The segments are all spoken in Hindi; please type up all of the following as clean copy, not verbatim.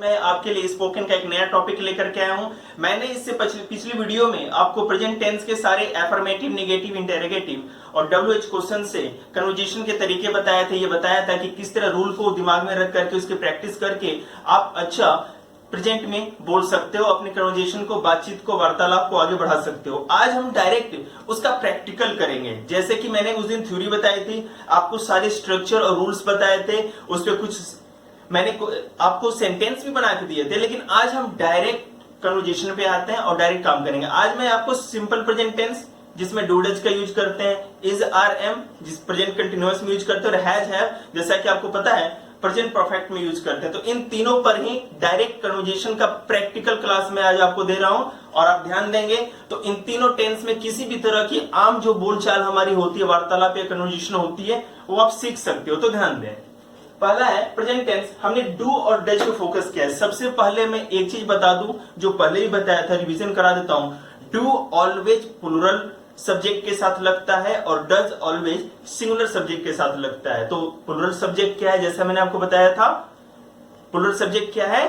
मैं आपके लिए स्पोकन का एक नया टॉपिक लेकर के आया हूं। मैंने इससे पिछली वीडियो में आपको प्रेजेंट टेंस के सारे एफर्मेटिव, नेगेटिव, इंटेरोगेटिव और WH क्वेश्चन से कन्वर्जेशन के तरीके बताए थे। ये बताया था कि किस तरह रूल को दिमाग में रख करके उसकी प्रैक्टिस करके आप अच्छा प्रेजेंट में बोल सकते हो, अपने कन्वर्जेशन को, बातचीत को, वार्तालाप को आगे बढ़ा सकते हो। आज हम डायरेक्ट उसका प्रैक्टिकल करेंगे। जैसे कि मैंने उस दिन थ्योरी बताई थी, आपको सारे स्ट्रक्चर और रूल्स बताए थे, उस पर कुछ मैंने आपको सेंटेंस भी बना के दिए थे। लेकिन आज हम डायरेक्ट कन्वर्जेशन पे आते हैं और डायरेक्ट काम करेंगे। आज मैं आपको सिंपल प्रेजेंट टेंस जिसमें डू डज का यूज करते हैं, इज, आर, एम जिस प्रेजेंट कंटिन्यूअस में यूज करते हैं, और हैज, हैव जैसा कि आपको पता है प्रेजेंट परफेक्ट में यूज करते हैं। तो इन तीनों पर ही डायरेक्ट कन्वर्जेशन का प्रैक्टिकल क्लास में आज आपको दे रहा हूं और आप ध्यान देंगे तो इन तीनों टेंस में किसी भी तरह की आम जो बोलचाल हमारी होती है, वार्तालाप या कन्वर्जेशन होती है, वो आप सीख सकते हो। तो ध्यान दें। पहला है प्रेजेंट टेंस। हमने डू और डज पे फोकस किया है। सबसे पहले मैं एक चीज बता दूं जो पहले ही बताया था, रिवीजन करा देता हूं। डू ऑलवेज प्लूरल सब्जेक्ट के साथ लगता है और डज ऑलवेज सिंगुलर सब्जेक्ट के साथ लगता है। तो प्लूरल सब्जेक्ट क्या है, जैसा मैंने आपको बताया था, प्लूरल सब्जेक्ट क्या है?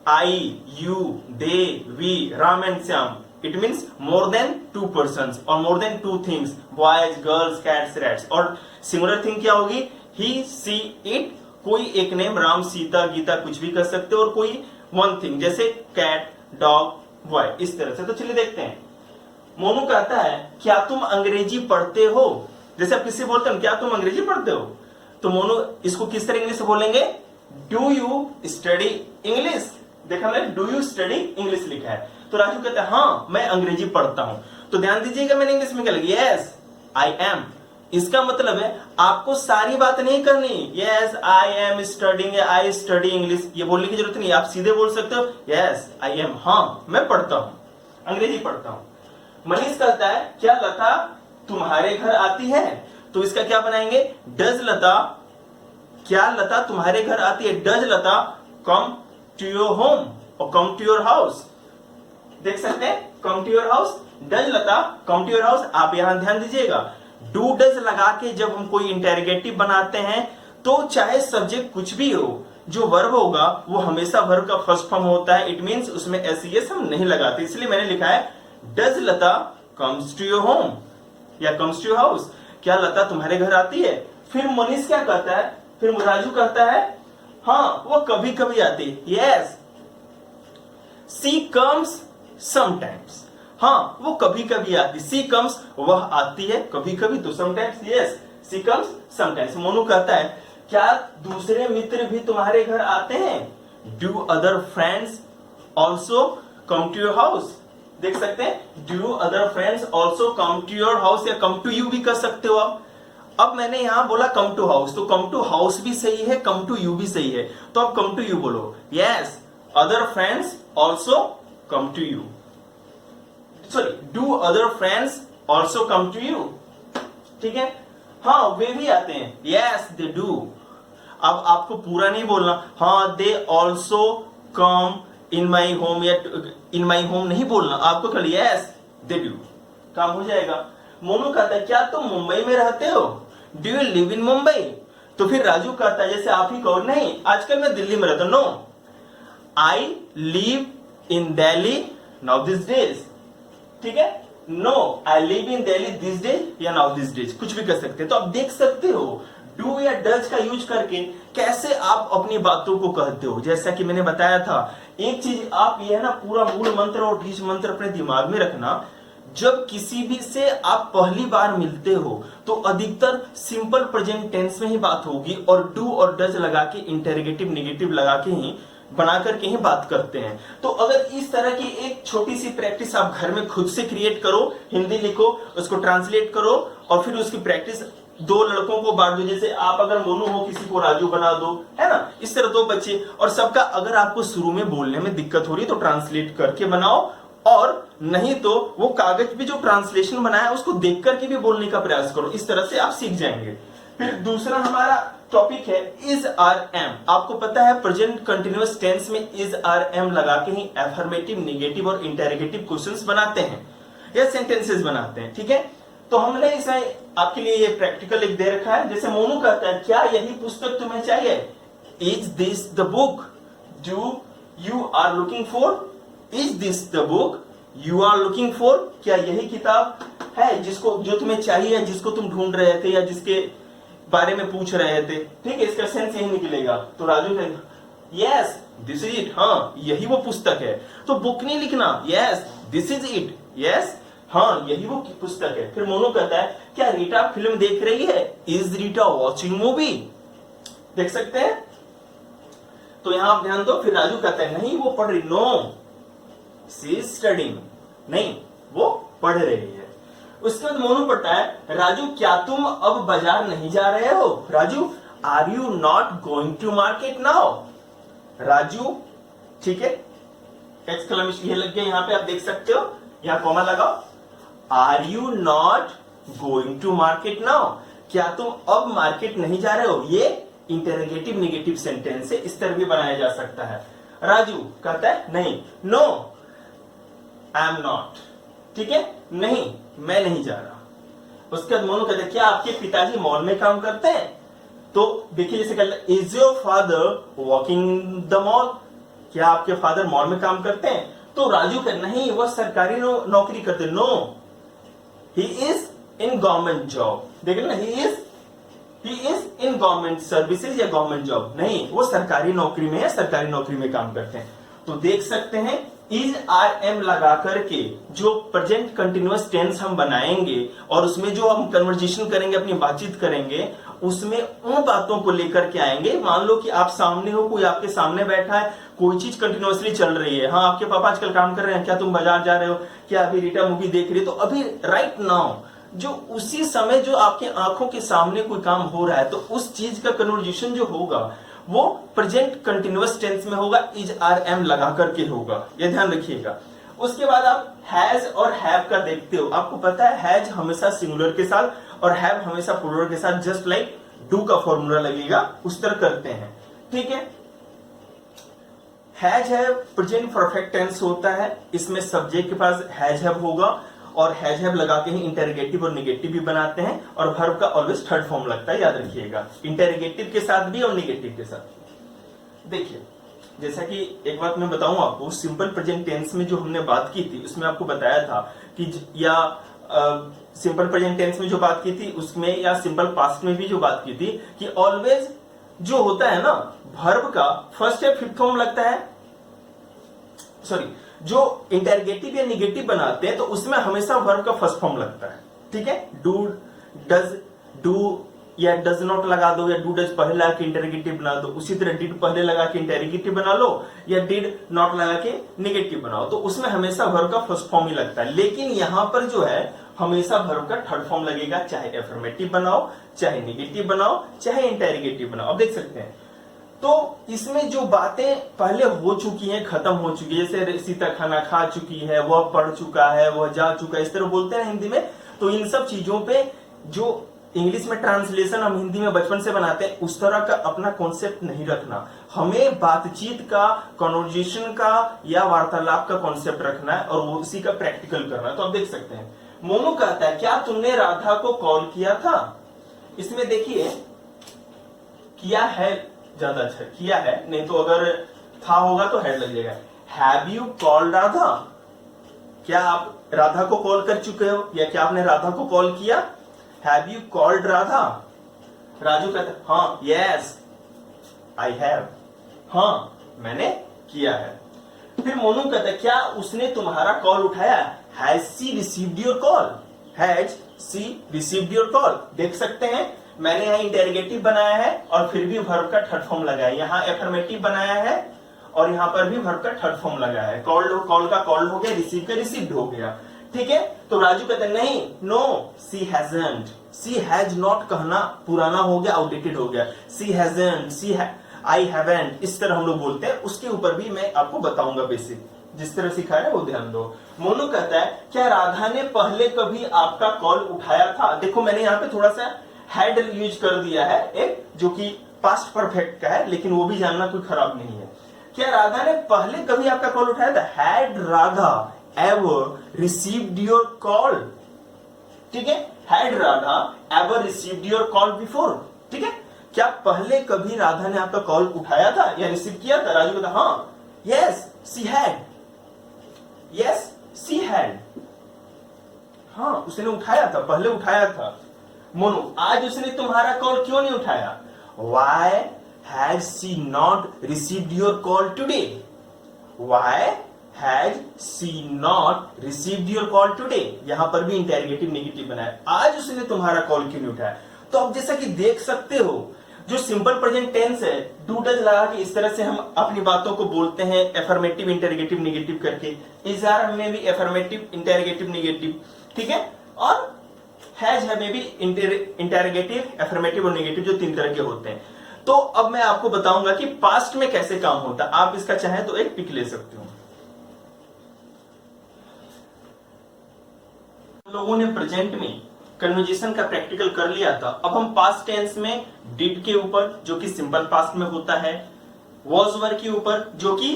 I, you, they, we, Ram and Shyam. It means more than 2 persons और more than 2 things, boys, girls, cats, rats. और सिंगुलर थिंग क्या होगी? He, she, it. कोई एक नेम, राम, सीता, गीता, कुछ भी कर सकते हो, और कोई वन थिंग जैसे कैट, डॉग, बॉय, इस तरह से। तो चलिए देखते हैं। मोनू कहता है क्या तुम अंग्रेजी पढ़ते हो? जैसे आप किससे बोलते हो क्या तुम अंग्रेजी पढ़ते हो, तो मोनू इसको किस तरह इंग्लिश से बोलेंगे? Do you study English? देखा मैंने डू यू स्टडी इंग्लिश लिखा है। तो राजू कहता है हाँ मैं अंग्रेजी पढ़ता हूं। तो ध्यान दीजिएगा मैंने इंग्लिश में क्या लिखा? Yes I am. इसका मतलब है आपको सारी बात नहीं करनी, yes I am studying, I study English, ये बोलने की जरूरत नहीं। आप सीधे बोल सकते हो यस आई एम, हाँ मैं पढ़ता हूं, अंग्रेजी पढ़ता हूं। मनीष कहता है क्या लता तुम्हारे घर आती है? तो इसका क्या बनाएंगे? डज लता, क्या लता तुम्हारे घर आती है? Does Lata come to your home और कम टू योर हाउस। देख सकते हैं come to your house, does Lata come to your house. आप यहां ध्यान दीजिएगा, डू डज लगा के जब हम कोई इंटेरोगेटिव बनाते हैं तो चाहे सब्जेक्ट कुछ भी हो, जो वर्ब होगा वो हमेशा वर्ब का फर्स्ट फॉर्म होता है। इट मींस उसमें एस हम नहीं लगाते, इसलिए मैंने लिखा है does Lata comes to your home या कम्स टू योर हाउस। क्या लता तुम्हारे घर आती है? फिर मनीष क्या कहता है? फिर राजू कहता है हाँ वो कभी कभी आती है, यस सी कम्स समटाइम्स। हाँ वो कभी कभी आती, सी कम्स वह आती है कभी कभी, तो समटाइम्स यस सी कम्स समटाइम्स। मोनू कहता है क्या दूसरे मित्र भी तुम्हारे घर आते हैं? Do other friends also come to your house? देख सकते हैं do other friends also come to your house या कम टू यू भी कर सकते हो आप। अब मैंने यहां बोला कम टू हाउस, तो कम टू हाउस भी सही है, कम टू यू भी सही है, तो आप कम टू यू बोलो, yes other friends also come to you, sorry do other friends also come to you. ठीक है, हाँ वे भी आते हैं, यस दे डू। अब आपको पूरा नहीं बोलना, हाँ they also come in my home या इन माई होम नहीं बोलना, आपको कल यस दे डू, काम हो जाएगा। मोनू कहता है क्या तुम मुंबई में रहते हो? Do you live in Mumbai? तो फिर राजू कहता है जैसे आप ही कहो नहीं आजकल मैं दिल्ली में रहता हूं, no I live in Delhi now this days. ठीक है, no I live in Delhi this days या नाउ दिस डेज, कुछ भी कर सकते हैं। तो आप देख सकते हो डू या डज का यूज करके कैसे आप अपनी बातों को कहते हो। जैसा कि मैंने बताया था, एक चीज आप ये है ना पूरा मूल मंत्र और बीज मंत्र अपने दिमाग में रखना, जब किसी भी से आप पहली बार मिलते हो तो अधिकतर सिंपल प्रेजेंट टेंस में ही बात होगी और डू और डज लगा के, इंटेरोगेटिव नेगेटिव लगा के ही बना करके ही बात करते हैं। तो अगर इस तरह की एक छोटी सी प्रैक्टिस आप घर में खुद से क्रिएट करो, हिंदी लिखो, उसको ट्रांसलेट करो और फिर उसकी प्रैक्टिस 2 लड़कों को बांट दो। जैसे आप अगर मोनू हो किसी को राजू बना दो, है ना, इस तरह 2 बच्चे, और सबका अगर आपको शुरू में बोलने में दिक्कत हो रही है तो ट्रांसलेट करके बनाओ, और नहीं तो वो कागज पे जो ट्रांसलेशन बनाया है उसको देख करके भी बोलने का प्रयास करो। इस तरह से आप सीख जाएंगे। फिर दूसरा हमारा टॉपिक है इज, आर, एम। आपको पता है प्रेजेंट कंटिन्यूअस टेंस में इज, आर, एम लगा के ही एफर्मेटिव, नेगेटिव और इंटेरोगेटिव क्वेश्चंस बनाते हैं या सेंटेंसेस बनाते हैं। ठीक है, तो हमने इसे आपके लिए ये प्रैक्टिकल एक दे रखा है। जैसे मोनू कहता है क्या यही पुस्तक तुम्हें चाहिए? Is this the book? Do you are looking for, is this the book you are looking for, क्या यही किताब है जिसको जो तुम्हें चाहिए, जिसको तुम ढूंढ रहे थे या जिसके बारे में पूछ रहे थे? ठीक है, इसका सेंस यही निकलेगा। तो राजू कहेगा यस दिस इज इट, हाँ यही वो पुस्तक है। तो बुक नहीं लिखना, yes this is it, yes हाँ यही वो पुस्तक है। फिर मोनू कहता है क्या रीटा फिल्म देख रही है? Is Rita watching movie? देख सकते हैं। तो यहां आप ध्यान दो। फिर राजू कहता है नहीं वो पढ़ रही, नो शी इज स्टडिंग, नहीं वो पढ़ रही है। उसके बाद मोनू पढ़ता है राजू क्या तुम अब बाजार नहीं जा रहे हो? Raju are you not going to market now? Raju, ठीक है, एक्सक्लेमेशन ये लग गया यहां पे, आप देख सकते हो, यहां कॉमा लगाओ। Are you not going to market now? क्या तुम अब मार्केट नहीं जा रहे हो? ये इंटरोगेटिव नेगेटिव सेंटेंस है, इस तरह भी बनाया जा सकता है। राजू कहता है नहीं, नो आई एम नॉट, ठीक है, नहीं मैं नहीं जा रहा। उसके बाद मोनू कहते हैं क्या आपके पिताजी मॉल में काम करते हैं? तो देखिए जैसे कहते हैं is your father working the mall? क्या आपके फादर मॉल में काम करते हैं? तो राजू कहते नहीं वह सरकारी नौकरी करते, no he is in government job. देख ना, he is in government services या गवर्नमेंट जॉब, नहीं वो सरकारी नौकरी में है, सरकारी नौकरी में काम करते हैं। तो देख सकते हैं इज आर एम लगा करके जो प्रेजेंट कंटिन्यूअस टेंस हम बनाएंगे और उसमें जो हम कन्वर्जेशन करेंगे, अपनी बातचीत करेंगे, उसमें उन बातों को लेकर के आएंगे। मान लो कि आप सामने हो, कोई आपके सामने बैठा है, कोई चीज कंटिन्यूअसली चल रही है, हाँ आपके पापा आजकल काम कर रहे हैं, क्या तुम बाजार जा रहे हो, क्या अभी रीटा मूवी देख रही है? तो अभी राइट नाउ जो उसी समय जो आपके आंखों के सामने कोई काम हो रहा है, तो उस चीज का कन्वर्जेशन जो होगा वो प्रेजेंट कंटिन्यूअस टेंस में होगा, इज आर एम लगा करके होगा, ये ध्यान रखिएगा। उसके बाद आप हैज और हैव का देखते हो। आपको पता है हैज हमेशा सिंगुलर के साथ और हैव हमेशा प्लूरल के साथ, जस्ट लाइक डू का फॉर्मूला लगेगा उस तरह करते हैं, ठीक है। Has have present perfect tense होता है, इसमें सब्जेक्ट के पास हैज हैव होगा और हैज हैव लगा के ही इंटरोगेटिव और नेगेटिव भी बनाते हैं, और वर्ब का ऑलवेज थर्ड फॉर्म लगता है, याद रखिएगा, इंटरोगेटिव के साथ भी और नेगेटिव के साथ। देखिए जैसा कि एक बात मैं बताऊं आपको, सिंपल प्रेजेंट टेंस में जो हमने बात की थी उसमें आपको बताया था कि या सिंपल प्रेजेंट टेंस में जो बात की थी उसमें या सिंपल पास्ट में भी जो बात की थी कि ऑलवेज जो होता है ना वर्ब का फर्स्ट या फिफ्थ फॉर्म लगता है, सॉरी जो इंटरोगेटिव या नेगेटिव बनाते हैं तो उसमें हमेशा वर्ब का फर्स्ट फॉर्म लगता है, ठीक है। डू डज, डू या डज नॉट लगा दो या डू डज पहले लगा के इंटरोगेटिव बना दो, उसी तरह डिड पहले लगा के इंटरोगेटिव बना लो या डिड नॉट लगा के नेगेटिव बनाओ, तो उसमें हमेशा वर्ब का फर्स्ट फॉर्म ही लगता है। लेकिन यहां पर जो है हमेशा वर्ब का थर्ड फॉर्म लगेगा, चाहे एफर्मेटिव बनाओ, चाहे नेगेटिव बनाओ, चाहे इंटरोगेटिव बनाओ। अब देख सकते हैं तो इसमें जो बातें पहले हो चुकी हैं, खत्म हो चुकी है, जैसे सीता खाना खा चुकी है, वह पढ़ चुका है, वह जा चुका है, इस तरह बोलते हैं हिंदी में। तो इन सब चीजों पे जो इंग्लिश में ट्रांसलेशन हम हिंदी में बचपन से बनाते हैं उस तरह का अपना कॉन्सेप्ट नहीं रखना, हमें बातचीत का, कॉन्वर्जेशन का या वार्तालाप का कॉन्सेप्ट रखना है और वो उसी का प्रैक्टिकल करना है। तो आप देख सकते हैं मोनू कहता है क्या तुमने राधा को कॉल किया था? इसमें देखिए किया है ज्यादा अच्छा, किया है, नहीं तो अगर था होगा तो हेड लग जाएगा। Have you called Radha? क्या आप राधा को कॉल कर चुके हो या क्या आपने राधा को कॉल किया? Have you called Radha? Raju कहता है हाँ, यस आई हैव, हाँ मैंने किया है। फिर मोनू कहता है क्या उसने तुम्हारा कॉल उठाया? Has she received your call? Has she received your call? देख सकते हैं मैंने यहाँ इंटरोगेटिव बनाया है और फिर भी वर्ब का थर्ड फॉर्म लगाया है, यहाँ एफर्मेटिव बनाया है और यहाँ पर भी वर्ब का थर्ड फॉर्म लगाया है। कॉल्ड, कॉल का कॉल्ड हो गया, रिसीव का रिसीव्ड हो गया, ठीक है। तो राजू कहते हैं नहीं, no she hasn't, she has not कहना पुराना हो गया, आउटडेटेड हो गया, सी हैजंट, सी आई हैवंट, इस तरह हम लोग बोलते हैं। उसके ऊपर भी मैं आपको बताऊंगा, बेसिक जिस तरह सिखाया है वो ध्यान दो। मोनू कहता है क्या राधा ने पहले कभी आपका कॉल उठाया था? देखो मैंने यहाँ पे थोड़ा सा हैड यूज कर दिया है एक, जो कि पास्ट परफेक्ट का है, लेकिन वो भी जानना कोई खराब नहीं है। क्या राधा ने पहले कभी आपका कॉल उठाया था? Had Radha ever received your call? ठीक है, had Radha ever received your call before? ठीक है, क्या पहले कभी राधा ने आपका कॉल उठाया था या रिसीव किया था? राजू कहता हाँ, yes she had, yes she had. हाँ उसने उठाया था, पहले उठाया था। मोनू आज उसने तुम्हारा कॉल क्यों नहीं उठाया? Why has she not received your call today? Why has she not received your call today? यहां पर भी इंटेरोगेटिव नेगेटिव बनाया, आज उसने तुम्हारा कॉल क्यों नहीं उठाया? तो अब जैसा कि देख सकते हो जो सिंपल प्रेजेंट टेंस है, डू डज लगा के इस तरह से हम अपनी बातों को बोलते हैं, एफर्मेटिव इंटेरोगेटिव नेगेटिव करके। इज आर में भी एफर्मेटिव इंटेरोगेटिव नेगेटिव, ठीक है। और हैज है में भी इंटेरोगेटिव एफर्मेटिव और नेगेटिव, जो 3 तरह के होते हैं। तो अब मैं आपको बताऊंगा कि पास्ट में कैसे काम होता है। आप इसका चाहे तो एक पिक ले सकते हो। लोगों ने प्रेजेंट में कन्वर्जेशन का प्रैक्टिकल कर लिया था। अब हम पास्ट टेंस में डिड के ऊपर, जो कि सिंपल पास्ट में होता है, वॉज वर के ऊपर, जो कि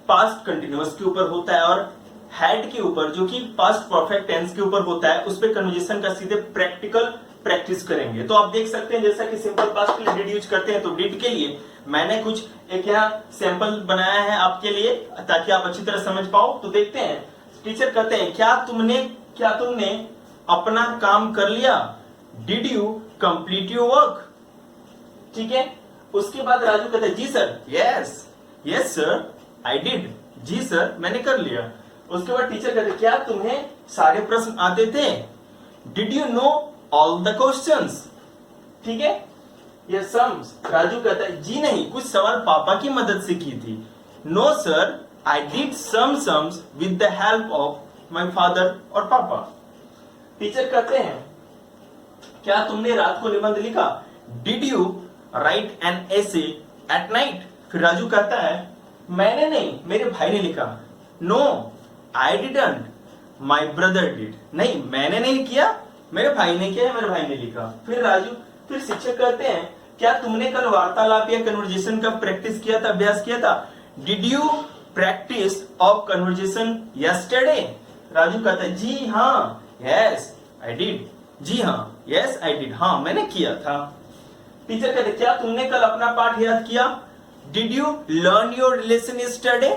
पास्ट कंटिन्यूअस के ऊपर होता है, और हैड के ऊपर, जो कि पास्ट परफेक्ट टेंस के ऊपर होता है, उस पे कन्वर्जेशन का सीधे प्रैक्टिकल प्रैक्टिस करेंगे। तो आप देख सकते हैं जैसा कि सिंपल पास्ट के लिए डिड यूज करते हैं, तो डिड के लिए मैंने कुछ एक यहाँ सैंपल बनाया है आपके लिए ताकि आप अच्छी तरह समझ पाओ। तो देखते हैं, टीचर कहते हैं क्या तुमने अपना काम कर लिया? Did you complete your work? ठीक है। उसके बाद राजू कहते हैं जी sir, yes sir I did, जी सर मैंने कर लिया। उसके बाद टीचर कहते हैं क्या तुम्हें सारे प्रश्न आते थे? Did you know all the questions? ठीक है। ये सम्स, राजू कहता है जी नहीं, कुछ सवाल पापा की मदद से की थी। No sir I did some sums with the help of my father और पापा। टीचर कहते हैं क्या तुमने रात को निबंध लिखा? Did you right an essay at night? फिर राजू कहता है मैंने नहीं, मेरे भाई ने लिखा। No I didn't, my brother did. नहीं मैंने नहीं किया, मेरे भाई ने किया, मेरे भाई ने लिखा। फिर शिक्षक कहते हैं क्या तुमने कल वार्तालाप या कन्वर्जेशन का प्रैक्टिस किया था, अभ्यास किया था? Did you practice of conversation yesterday? Raju कहता है जी हाँ, यस आई डिड, जी हाँ, यस आई डिड, हाँ मैंने किया था। टीचर कहते क्या तुमने कल अपना पाठ याद किया? Did you learn your relation yesterday?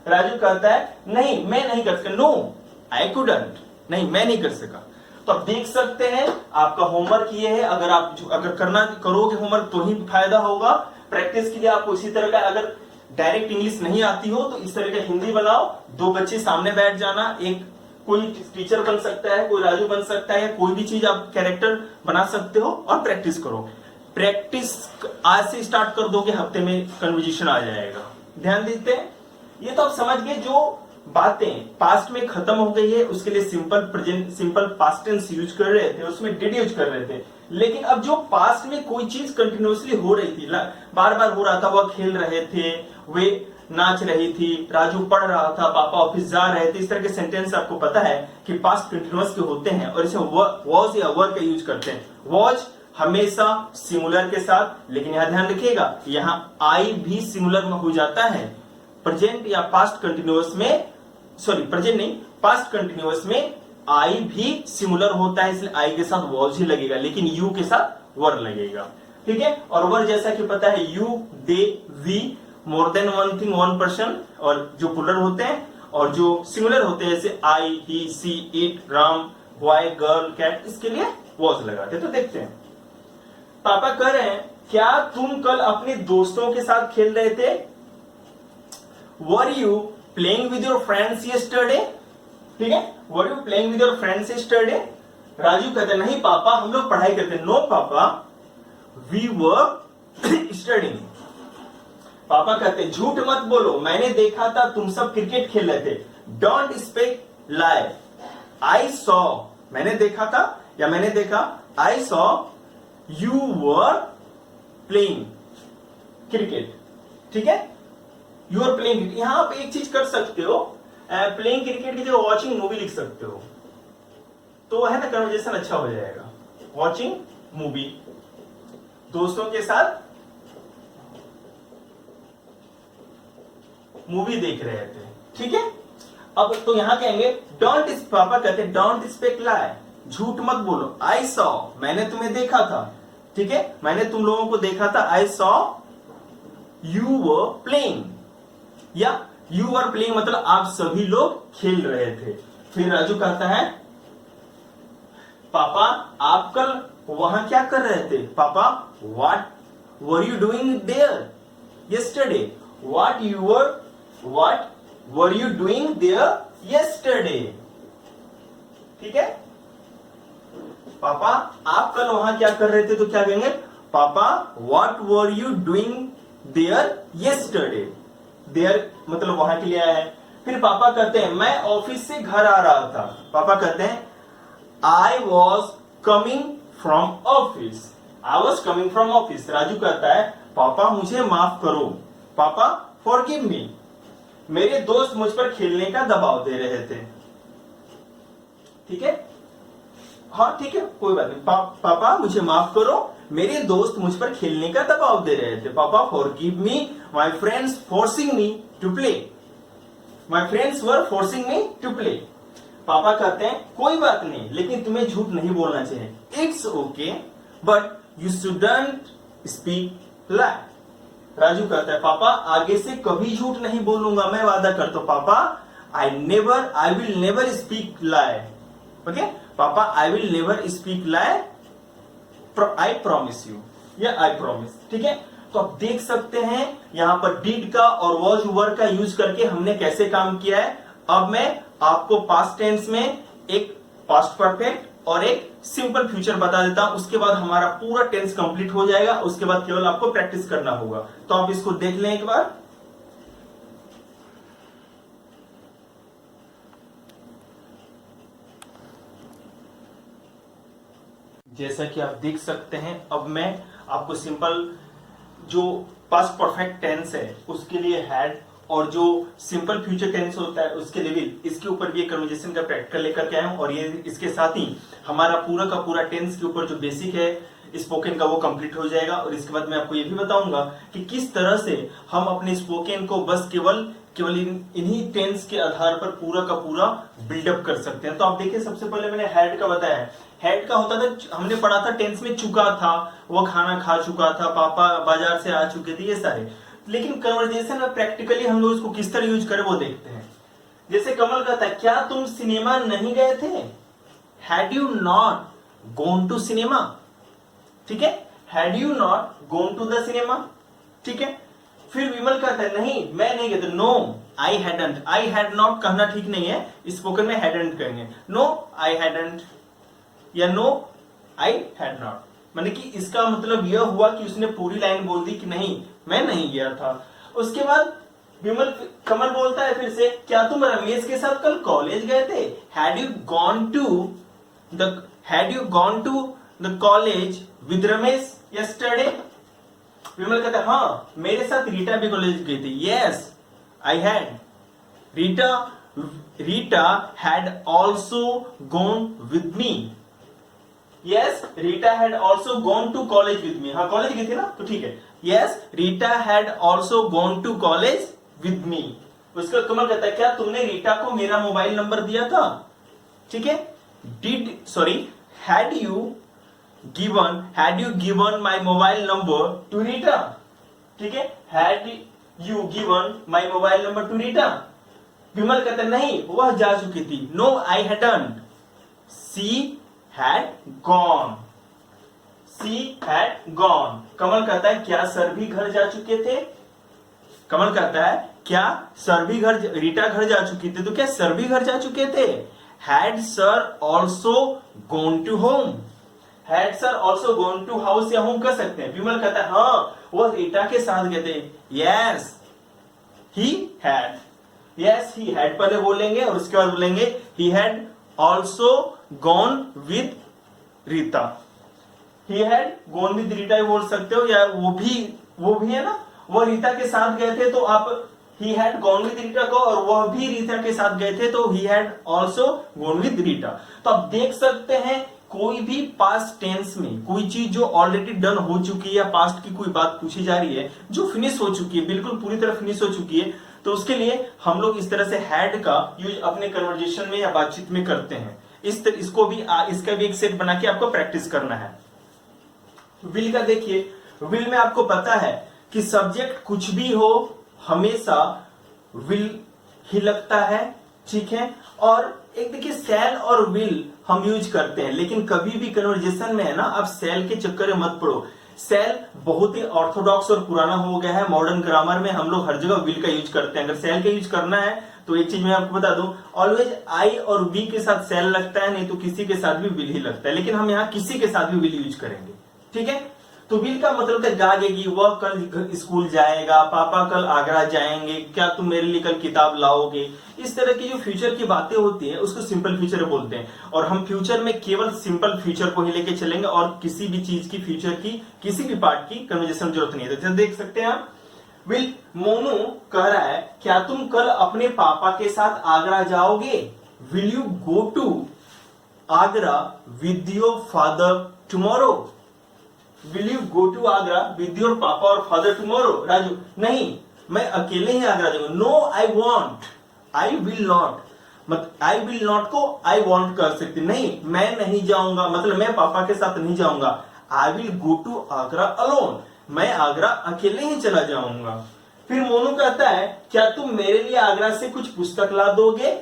Raju कहता है नहीं मैं नहीं कर सका, नो आई कुडंट, नहीं मैं नहीं कर सका। तो आप देख सकते हैं आपका होमवर्क ये है, अगर करोगे होमवर्क तो ही फायदा होगा। प्रैक्टिस के लिए आपको इसी तरह का, अगर डायरेक्ट इंग्लिश नहीं आती हो तो इस तरह का हिंदी बनाओ, 2 बच्चे सामने बैठ जाना, एक कोई टीचर बन सकता है, कोई राजू बन सकता है, कोई भी चीज आप कैरेक्टर बना सकते हो और प्रैक्टिस करो। प्रैक्टिस आज से स्टार्ट कर दोगे, हफ्ते में कन्वर्जेशन आ जाएगा। ध्यान देते हैं, ये तो आप समझ गए जो बातें पास्ट में खत्म हो गई है उसके लिए सिंपल पास्ट टेंस यूज कर रहे थे, उसमें डिड यूज कर रहे थे। लेकिन अब जो पास्ट में कोई चीज कंटिन्यूअसली हो रही थी, बार बार हो रहा था, वह खेल रहे थे, वे नाच रही थी, राजू पढ़ रहा था, पापा ऑफिस जा रहे थे, इस तरह के सेंटेंस आपको पता है कि पास्ट कंटिन्यूअस के होते हैं और इसे वॉज या वर का यूज करते हैं। वॉज हमेशा सिंगुलर के साथ, लेकिन यहां ध्यान रखिएगा यहां आई भी सिंगुलर में हो जाता है। प्रेजेंट या पास्ट कंटिन्यूअस में, प्रेजेंट नहीं, पास्ट कंटिन्यूअस में आई भी सिंगुलर होता है, इसलिए आई के साथ वॉज ही लगेगा, लेकिन यू के साथ वर लगेगा। ठीक है। और वर जैसा कि पता है you, they, we, more than one thing, one person, और जो प्लूरल होते हैं और जो सिंगुलर होते हैं जैसे I, he, she, it, Ram, boy, girl, cat, इसके लिए वॉज लगाते हैं। तो देखते हैं, पापा कह रहे हैं क्या तुम कल अपने दोस्तों के साथ खेल रहे थे? Were you playing with your friends yesterday? ठीक है, were you playing with your friends yesterday? Raju कहते हैं नहीं पापा हम लोग पढ़ाई करते हैं। नो पापा वी वर स्टडिंग। पापा कहते हैं झूठ मत बोलो, मैंने देखा था तुम सब क्रिकेट खेल रहे थे। Don't speak lie, I saw, मैंने देखा था या मैंने देखा, I saw you were playing cricket. ठीक है, यू आर प्लेइंग, यहां आप एक चीज कर सकते हो, प्लेइंग क्रिकेट की जगह वॉचिंग मूवी लिख सकते हो, तो है ना कन्वर्सेशन अच्छा हो जाएगा। वॉचिंग मूवी, दोस्तों के साथ मूवी देख रहे थे। ठीक है, अब तो यहां कहेंगे डोंट, पापा कहते हैं डोंट स्पीक लाई, झूठ मत बोलो। आई सॉ, मैंने तुम्हें देखा था। ठीक है, मैंने तुम लोगों को देखा था। I saw you were playing. या यू आर प्लेइंग मतलब आप सभी लोग खेल रहे थे। फिर राजू कहता है पापा आप कल वहां क्या कर रहे थे? पापा what were you doing there yesterday? What were you doing there yesterday? ठीक है, पापा आप कल वहां क्या कर रहे थे? तो क्या कहेंगे? पापा what were you doing there yesterday? there मतलब वहां के लिए आया है। फिर पापा कहते हैं मैं ऑफिस से घर आ रहा था। पापा कहते हैं I was coming from office. I was coming from office. Raju कहता है पापा मुझे माफ करो। पापा फॉरगिव मी। मेरे दोस्त मुझ पर खेलने का दबाव दे रहे थे। ठीक है, हाँ ठीक है, कोई बात नहीं। पापा मुझे माफ करो, मेरे दोस्त मुझ पर खेलने का दबाव दे रहे थे। पापा forgive me, my friends forcing me to play. My friends were forcing me to play. पापा कहते हैं कोई बात नहीं, लेकिन तुम्हें झूठ नहीं बोलना चाहिए। It's okay but you shouldn't speak lie. Raju कहता है पापा आगे से कभी झूठ नहीं बोलूंगा, मैं वादा करता हूं। पापा I will never speak lie. Okay, पापा I will never speak lie, I promise you, या आई प्रॉमिस। ठीक है, तो आप देख सकते हैं यहां पर डिड का और वॉज वर का यूज करके हमने कैसे काम किया है। अब मैं आपको पास्ट टेंस में एक पास्ट परफेक्ट और एक सिंपल फ्यूचर बता देता हूं, उसके बाद हमारा पूरा टेंस कंप्लीट हो जाएगा। उसके बाद केवल आपको प्रैक्टिस करना होगा। तो आप इसको देख लें एक बार। जैसा कि आप देख सकते हैं, अब मैं आपको सिंपल जो पास्ट परफेक्ट टेंस है उसके लिए हैड और जो सिंपल फ्यूचर टेंस होता है उसके लिए भी इसके ऊपर भी एक कन्वर्जेशन का प्रैक्टिकल लेकर के आया हूं। और ये इसके साथ ही हमारा पूरा का पूरा टेंस के ऊपर जो बेसिक है स्पोकन का वो कंप्लीट हो जाएगा। और इसके बाद मैं आपको ये भी बताऊंगा कि किस तरह से हम अपने स्पोकन को बस केवल इन्हीं टेंस के आधार पर पूरा का पूरा बिल्डअप कर सकते हैं। तो आप देखिए, सबसे पहले मैंने हैड का बताया। हैड का होता था, हमने पढ़ा था टेंस में चुका था, वो खाना खा चुका था, पापा बाजार से आ चुके थे, ये सारे। लेकिन कन्वर्जेशन में प्रैक्टिकली हम लोग इसको किस तरह यूज करें वो देखते हैं। जैसे कमल कहता है क्या तुम सिनेमा नहीं गए थे? Had you not gone to cinema. ठीक है, had you not gone to the cinema. ठीक है, फिर विमल कहता है नहीं मैं नहीं गया। No I hadn't. I had not कहना ठीक नहीं है, स्पोकन में हैडंट कहेंगे। नो आई हैडंट या नो आई हैड नॉट। माने कि इसका मतलब यह हुआ कि उसने पूरी लाइन बोल दी कि नहीं मैं नहीं गया था। उसके बाद कमल बोलता है फिर से क्या तुम रमेश के साथ कल कॉलेज गए थे? Had you gone to the college with Ramesh yesterday? Vimal कहता है हाँ मेरे साथ रीटा भी कॉलेज गई थी। Yes I had. Rita had also gone with me. Yes Rita had also gone to college with me. हाँ कॉलेज गई थी ना, तो ठीक है। Yes Rita had also gone to college with me. उसका कमल कहता है क्या तुमने रीटा को मेरा मोबाइल नंबर दिया था? ठीक है, had you given my mobile number to Rita? ठीक है, had you given my mobile number to Rita? Vimal कहता है नहीं वह जा चुकी थी। No I hadn't. She had gone. Kamal कहता है क्या सर भी घर जा चुके थे? कमल कहता है क्या सर भी रीटा घर जा चुकी थी, तो क्या सर भी घर जा चुके थे? Had sir also gone to home. Had sir also gone to house या होम कर सकते हैं। विमल कहता है हाँ वह रीटा के साथ गए थे। यस ही हैड पहले बोलेंगे और उसके बाद बोलेंगे he had also gone with Rita. He had gone with Rita बोल सकते हो, या वो भी है ना, वो रीता के साथ गए थे तो आप he had gone with Rita को, और वह भी रीता के साथ गए थे तो he had also gone with Rita. तो आप देख सकते हैं कोई भी पास्ट टेंस में कोई चीज जो ऑलरेडी डन हो चुकी है या पास्ट की कोई बात पूछी जा रही है जो फिनिश हो चुकी है, बिल्कुल पूरी तरह फिनिश हो चुकी है, तो उसके लिए हम लोग इस तरह से हैड का यूज अपने कन्वर्जेशन में या बातचीत में करते हैं। इसका भी एक सेट बना के आपको प्रैक्टिस करना है। विल का देखिए, विल में आपको पता है कि सब्जेक्ट कुछ भी हो हमेशा विल ही लगता है, ठीक है। और एक देखिए सेल और विल हम यूज करते हैं, लेकिन कभी भी कन्वर्जेशन में है ना, आप सेल के चक्कर में मत पड़ो। सेल बहुत ही ऑर्थोडॉक्स और पुराना हो गया है। मॉडर्न ग्रामर में हम लोग हर जगह विल का यूज करते हैं। अगर सेल का यूज करना है तो एक चीज मैं आपको बता दूं, ऑलवेज आई और वी के साथ सेल लगता है, नहीं तो किसी के साथ भी विल ही लगता है। लेकिन हम यहाँ किसी के साथ भी विल यूज करेंगे, ठीक है। तो विल का मतलब है जागेगी, वह कल स्कूल जाएगा, पापा कल आगरा जाएंगे, क्या तुम मेरे लिए कल किताब लाओगे। इस तरह की जो फ्यूचर की बातें होती है उसको सिंपल फ्यूचर बोलते हैं। और हम फ्यूचर में केवल सिंपल फ्यूचर को ही लेके चलेंगे और किसी भी चीज की फ्यूचर की किसी भी पार्ट की कन्वर्जेशन जरूरत नहीं है। तो देख सकते हैं आप, विल मोनू कह रहा है क्या तुम कल अपने पापा के साथ आगरा जाओगे? Will you go to Agra with your father tomorrow? Will you go to Agra with your papa और फादर टुमारो? राजू, नहीं, मैं अकेले ही आगरा जाऊंगा। No I won't, I will not. मत आई विल नॉट को आई वॉन्ट कर सकते, नहीं मैं नहीं जाऊंगा, मतलब मैं पापा के साथ नहीं जाऊंगा। I will go to Agra alone, मैं आगरा अकेले ही चला जाऊंगा। फिर मोनू कहता है क्या तुम मेरे लिए आगरा से कुछ पुस्तक ला दोगे?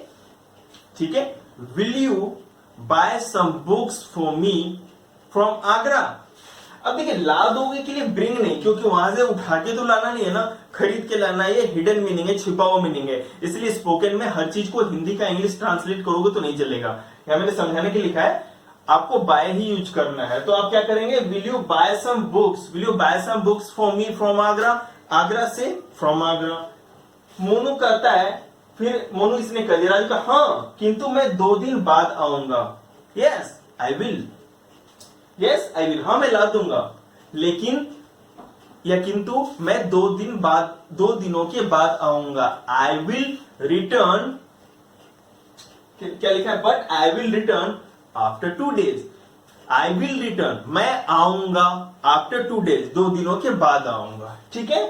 ठीक है, will you buy some books for me from Agra? अब देखिए, ला दोगे के लिए ब्रिंग नहीं, क्योंकि वहां से उठा के तो लाना नहीं है ना, खरीद के लाना है। ये हिडन मीनिंग है, छिपा हुआ मीनिंग है। इसलिए स्पोकन में हर चीज को हिंदी का इंग्लिश ट्रांसलेट करोगे तो नहीं चलेगा। यहां मैंने समझाने के लिखा है, आपको बाय ही यूज करना है। तो आप क्या करेंगे, will you buy some books, will you buy some books for me from Agra? Agra से फ्रॉम आगरा। मोनू कहता है, फिर मोनू इसने कह दिया, राजू का हाँ, किंतु मैं 2 दिन बाद आऊंगा। Yes I will, yes I will, हाँ मैं ला दूंगा, लेकिन या किंतु मैं 2 दिन बाद, 2 दिनों के बाद आऊंगा। आई विल रिटर्न, क्या लिखा है, but I will return after 2 days। I will return, मैं आऊंगा आफ्टर 2 days, 2 दिनों के बाद आऊंगा, ठीक है।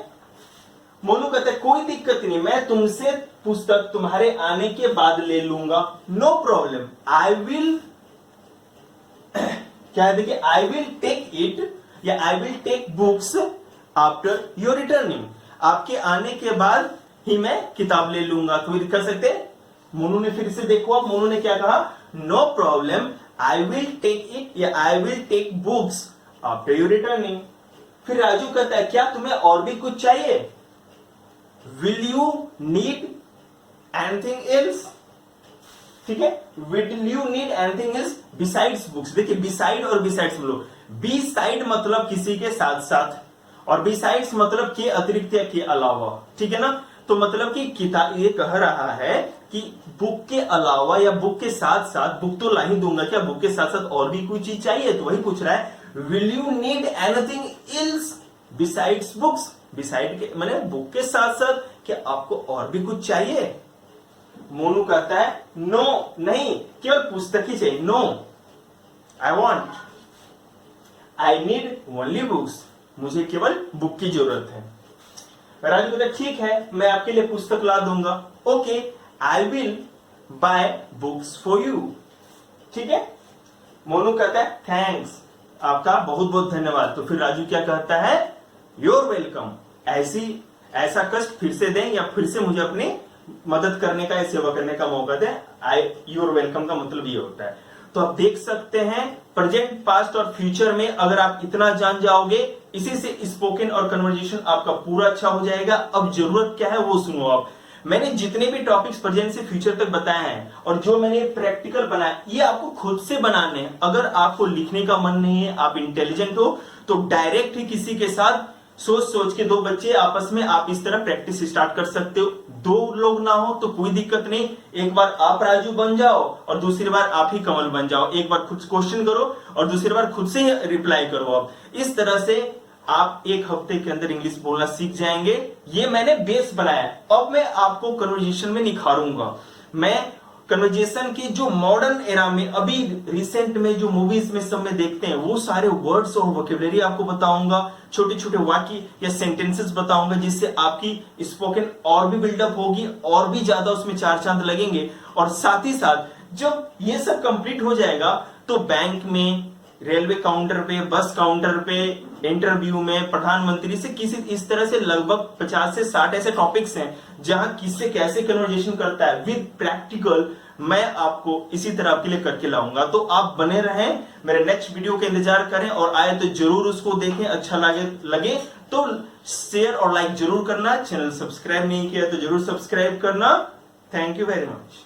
मोनू कहते हैं कोई दिक्कत नहीं, मैं तुमसे पुस्तक तुम्हारे आने के बाद ले लूंगा, नो प्रॉब्लम। आई विल क्या है, देखिए, आई विल टेक इट या I will take books after your returning, आपके आने के बाद ही मैं किताब ले लूंगा। तो कर सकते हैं, मोनू ने फिर से देखो, अब मोनू ने क्या कहा, no problem, I will take it या I will take books after your returning. फिर राजू कहता है क्या तुम्हें और भी कुछ चाहिए? Will you need anything else? ठीक है, will you need anything else besides books? देखिए, बिसाइड और बिसाइड्स बोलो। बी साइड मतलब किसी के साथ साथ, और बिसाइड्स मतलब के अतिरिक्त या के अलावा, ठीक है ना। तो मतलब कि किताब, ये कह रहा है कि बुक के अलावा या बुक के साथ साथ, बुक तो ला ही दूंगा, क्या बुक के साथ साथ और भी कोई चीज चाहिए? तो वही पूछ रहा है, will you need anything else besides books? Beside के माने बुक के साथ साथ क्या आपको और भी कुछ चाहिए? मोनू कहता है नो, नहीं, केवल पुस्तक ही चाहिए। No I won't, I need only books, मुझे केवल बुक की जरूरत है। राजू कहता है ठीक है, मैं आपके लिए पुस्तक ला दूंगा। Okay, I will buy books for you, ठीक है। मोनू कहता है थैंक्स, आपका बहुत बहुत धन्यवाद। तो फिर राजू क्या कहता है, योर वेलकम। ऐसा कष्ट फिर से दें या फिर से मुझे अपनी मदद करने का या सेवा करने का मौका दें। योर वेलकम का मतलब ये होता है। तो आप देख सकते हैं, प्रेजेंट, पास्ट और फ्यूचर में अगर आप इतना जान जाओगे, इसी से स्पोकन और कन्वर्जेशन आपका पूरा अच्छा हो जाएगा। अब जरूरत क्या है वो सुनो आप। मैंने जितने भी टॉपिक्स प्रेजेंट से फ्यूचर तक बताए हैं और जो मैंने प्रैक्टिकल बनाया, ये आपको खुद से बनाने हैं। अगर आपको लिखने का मन नहीं है, आप इंटेलिजेंट हो, तो डायरेक्ट ही किसी के साथ सोच सोच के, 2 बच्चे आपस में आप इस तरह प्रैक्टिस स्टार्ट कर सकते हो। 2 लोग ना हो तो कोई दिक्कत नहीं, एक बार आप राजू बन जाओ और दूसरी बार आप ही कमल बन जाओ। एक बार खुद क्वेश्चन करो और दूसरी बार खुद से रिप्लाई करो। आप इस तरह से आप 1 हफ्ते के अंदर इंग्लिश बोलना सीख जाएंगे। ये मैंने बेस बनाया है, अब मैं आपको कन्वर्जेशन में निखारूंगा। मैं कन्वर्जेशन की जो मॉडर्न एरा में, अभी रिसेंट में जो मूवीज में सब में देखते हैं, वो सारे वर्ड्स और वोकेबलरी आपको बताऊंगा, छोटे छोटे वाक्य या सेंटेंसेस बताऊंगा, जिससे आपकी स्पोकन और भी बिल्डअप होगी, और भी ज्यादा उसमें 4 चांद लगेंगे। और साथ ही साथ जब ये सब कंप्लीट हो जाएगा तो बैंक में, रेलवे काउंटर पे, बस काउंटर पे, इंटरव्यू में, प्रधानमंत्री से, किसी इस तरह से लगभग 50 से 60 ऐसे टॉपिक्स हैं जहां किससे कैसे कन्वर्जेशन करता है विद प्रैक्टिकल, मैं आपको इसी तरह आपके लिए करके लाऊंगा। तो आप बने रहें, मेरे नेक्स्ट वीडियो का इंतजार करें और आए तो जरूर उसको देखें। अच्छा लगे तो शेयर और लाइक जरूर करना। चैनल सब्सक्राइब नहीं किया तो जरूर सब्सक्राइब करना। Thank you very much.